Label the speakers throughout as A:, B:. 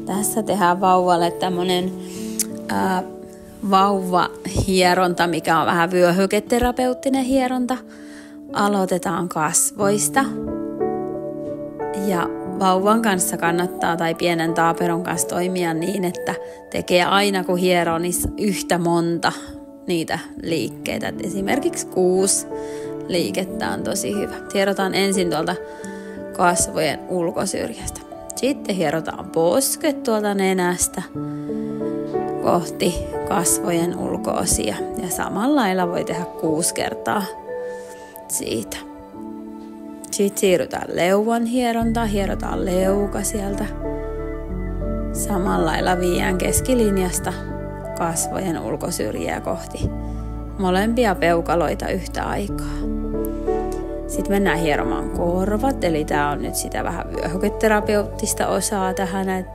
A: Tässä tehdään vauvalle tämmönen vauvahieronta, mikä on vähän vyöhyketerapeuttinen hieronta. Aloitetaan kasvoista. Ja vauvan kanssa kannattaa tai pienen taaperon kanssa toimia niin, että tekee aina kun hieroo niin yhtä monta niitä liikkeitä. Et esimerkiksi 6 liikettä on tosi hyvä. Hierotaan ensin tuolta kasvojen ulkosyrjästä. Sitten hierotaan posket tuolta nenästä kohti kasvojen ulkoosia. Ja samalla lailla voi tehdä 6 kertaa siitä. Sitten siirrytään leuan hierontaan. Hierotaan leuka sieltä. Samalla lailla viiään keskilinjasta kasvojen ulkosyrjää kohti molempia peukaloita yhtä aikaa. Sitten mennään hieromaan korvat, eli tämä on nyt sitä vähän vyöhyketerapeuttista osaa tähän. Et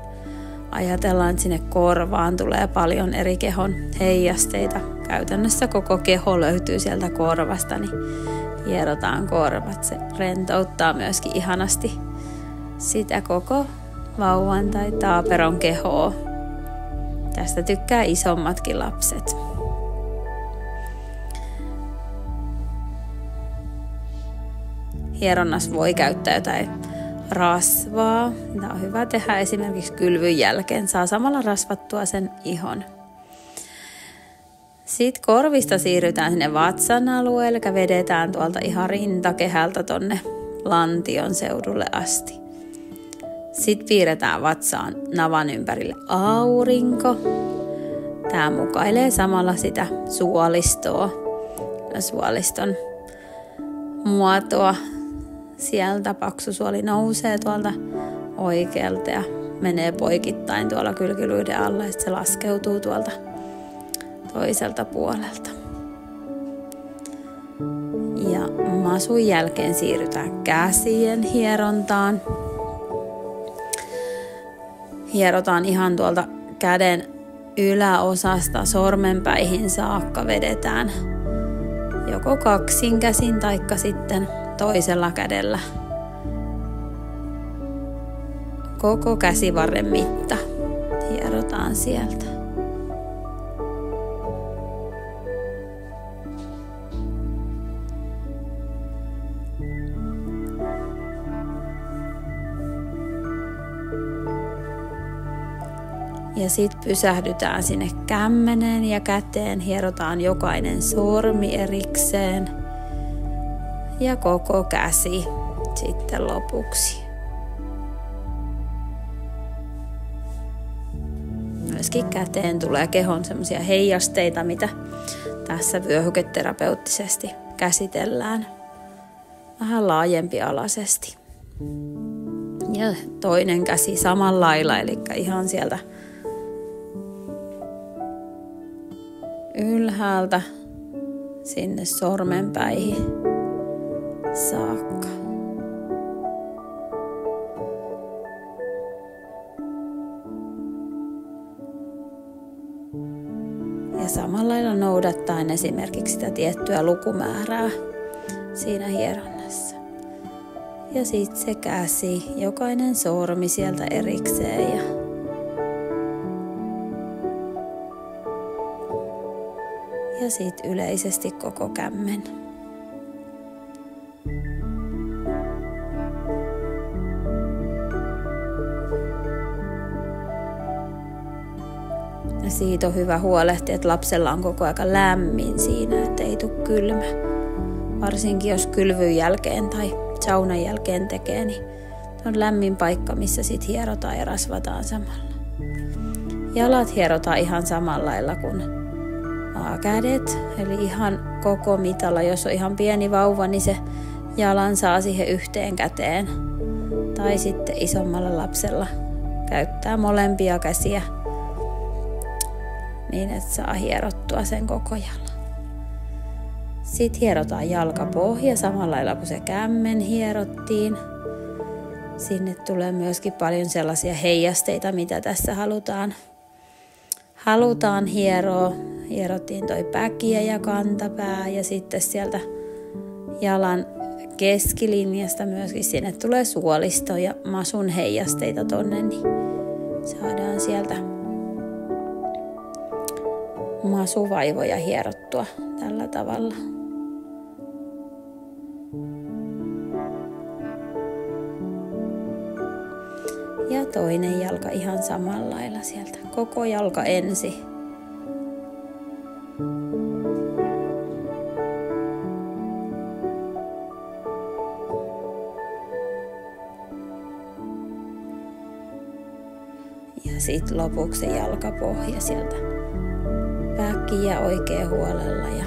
A: ajatellaan, että sinne korvaan tulee paljon eri kehon heijasteita. Käytännössä koko keho löytyy sieltä korvasta, niin hierotaan korvat. Se rentouttaa myöskin ihanasti sitä koko vauvan tai taaperon kehoa. Tästä tykkää isommatkin lapset. Hieronnassa voi käyttää jotain rasvaa. Tämä on hyvä tehdä esimerkiksi kylvyn jälkeen. Saa samalla rasvattua sen ihon. Sitten korvista siirrytään sinne vatsan alueelle, eli vedetään tuolta ihan rintakehältä tonne lantion seudulle asti. Sitten piirretään vatsaan navan ympärille aurinko. Tämä mukailee samalla sitä suolistoa ja suoliston muotoa. Sieltä paksu suoli nousee tuolta oikealta ja menee poikittain tuolla kylkiluiden alla ja se laskeutuu tuolta toiselta puolelta. Ja masun jälkeen siirrytään käsien hierontaan. Hierotaan ihan tuolta käden yläosasta sormenpäihin saakka vedetään joko kaksin käsin taikka sitten toisella kädellä koko käsivarren mitta hierotaan sieltä. Ja sitten pysähdytään sinne kämmeneen ja käteen, hierotaan jokainen sormi erikseen ja koko käsi sitten lopuksi. Myöskin käteen tulee kehon semmoisia heijasteita, mitä tässä vyöhyketerapeuttisesti käsitellään vähän laajempialaisesti. Ja toinen käsi samalla lailla, eli ihan sieltä ylhäältä sinne sormenpäihin saakka. Ja samalla lailla noudattaen esimerkiksi sitä tiettyä lukumäärää siinä hieronnassa. Ja sitten se käsi, jokainen sormi sieltä erikseen ja sitten yleisesti koko kämmen. Ja siitä on hyvä huolehtia, että lapsella on koko ajan lämmin siinä, että ei tule kylmä. Varsinkin jos kylvyn jälkeen tai saunan jälkeen tekee, niin on lämmin paikka, missä sitten hierotaan ja rasvataan samalla. Jalat hierotaan ihan samalla lailla kuin kädet, eli ihan koko mitalla. Jos on ihan pieni vauva, niin se jalan saa siihen yhteen käteen. Tai sitten isommalla lapsella käyttää molempia käsiä niin, että saa hierottua sen koko jalan. Sitten hierotaan jalkapohja samalla lailla kuin se kämmen hierottiin. Sinne tulee myöskin paljon sellaisia heijasteita, mitä tässä halutaan hieroa. Hierottiin toi päkiä ja kantapää ja sitten sieltä jalan keskilinjasta myöskin sinne tulee suolisto ja masun heijasteita tonne, niin saadaan sieltä masuvaivoja hierottua tällä tavalla. Ja toinen jalka ihan samalla lailla sieltä. Koko jalka ensin. Ja sitten lopuksi se jalkapohja sieltä. Päkkiä oikein huolella ja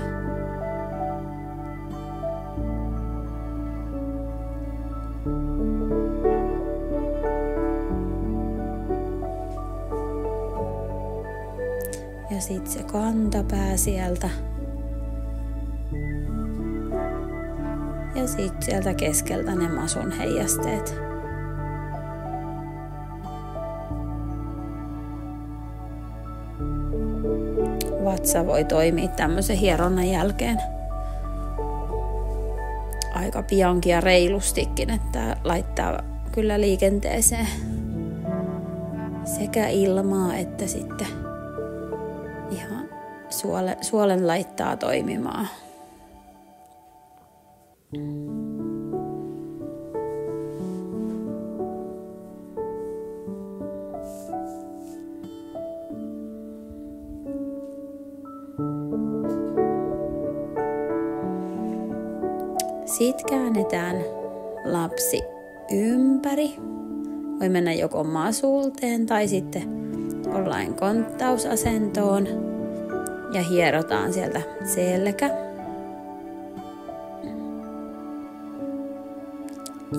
A: sitten se kantapää sieltä. Ja sitten sieltä keskeltä ne masun heijasteet. Vatsa voi toimia tämmöisen hieronnan jälkeen aika piankin ja reilustikin, että laittaa kyllä liikenteeseen sekä ilmaa että sitten ihan suolen laittaa toimimaan. Sitten käännetään lapsi ympäri. Voi mennä joko masulteen tai sitten ollaan konttausasentoon ja hierotaan sieltä selkä.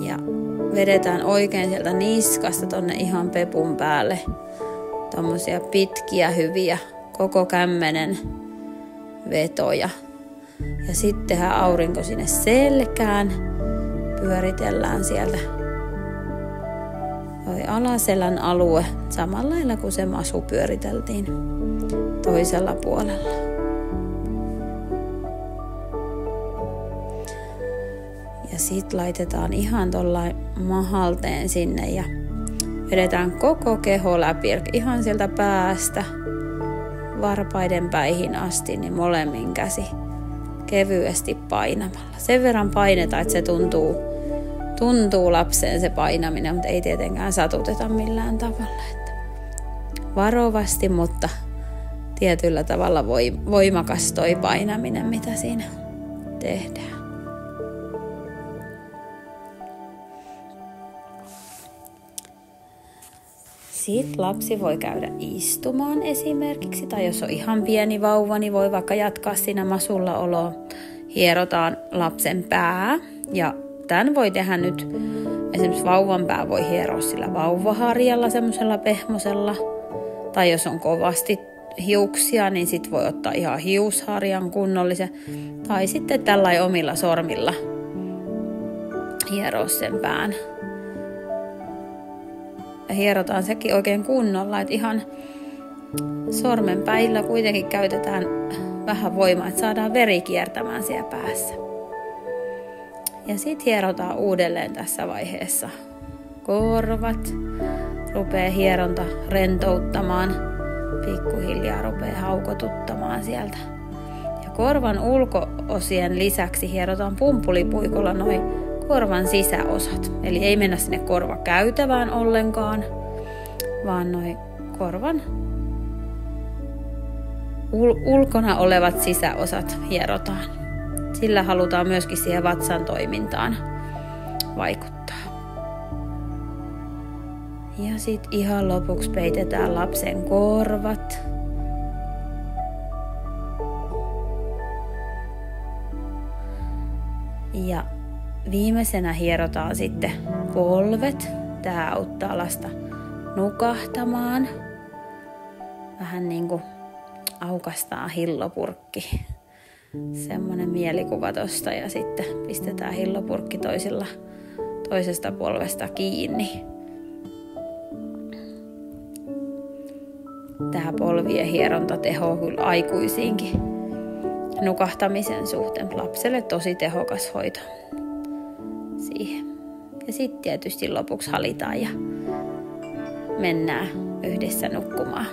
A: Ja vedetään oikein sieltä niskasta tonne ihan pepun päälle. Tommosia pitkiä hyviä koko kämmenen vetoja. Ja sitten tehdään aurinko sinne selkään. Pyöritellään sieltä alaselän alue samalla lailla kuin se masu pyöriteltiin toisella puolella. Ja sitten laitetaan ihan tuollain mahalteen sinne ja vedetään koko keho läpi, ihan sieltä päästä varpaiden päihin asti, niin molemmin käsi kevyesti painamalla. Sen verran painetaan, että se tuntuu lapseen se painaminen, mutta ei tietenkään satuteta millään tavalla. Että varovasti, mutta tietyllä tavalla voimakas toi painaminen, mitä siinä tehdään. Sitten lapsi voi käydä istumaan esimerkiksi, tai jos on ihan pieni vauva, niin voi vaikka jatkaa siinä masulla oloa. Hierotaan lapsen pää, ja tämän voi tehdä nyt, esimerkiksi vauvan pää voi hieroa sillä vauvaharjalla, semmoisella pehmosella, tai jos on kovasti hiuksia, niin sit voi ottaa ihan hiusharjan kunnollisen, tai sitten tällainen omilla sormilla hieroa sen pään. Ja hierotaan sekin oikein kunnolla, että ihan sormenpäillä kuitenkin käytetään vähän voimaa, että saadaan veri kiertämään siellä päässä. Ja sitten hierotaan uudelleen tässä vaiheessa. Korvat rupeaa hieronta rentouttamaan, pikkuhiljaa rupeaa haukotuttamaan sieltä. Ja korvan ulkoosien lisäksi hierotaan pumpulipuikolla noin korvan sisäosat. Eli ei mennä sinne korvakäytävään ollenkaan, vaan noin korvan ulkona olevat sisäosat hierotaan. Sillä halutaan myöskin siihen vatsan toimintaan vaikuttaa. Ja sitten ihan lopuksi peitetään lapsen korvat. Ja viimeisenä hierotaan sitten polvet. Tää auttaa lasta nukahtamaan. Vähän niin kuin aukastaa hillopurkki. Semmoinen mielikuva tosta ja sitten pistetään hillopurkki toisesta polvesta kiinni. Tää polvien hieronta tehoo kyllä aikuisiinkin nukahtamisen suhteen. Lapselle tosi tehokas hoito. siihen. Ja sitten tietysti lopuksi halitaan ja mennään yhdessä nukkumaan.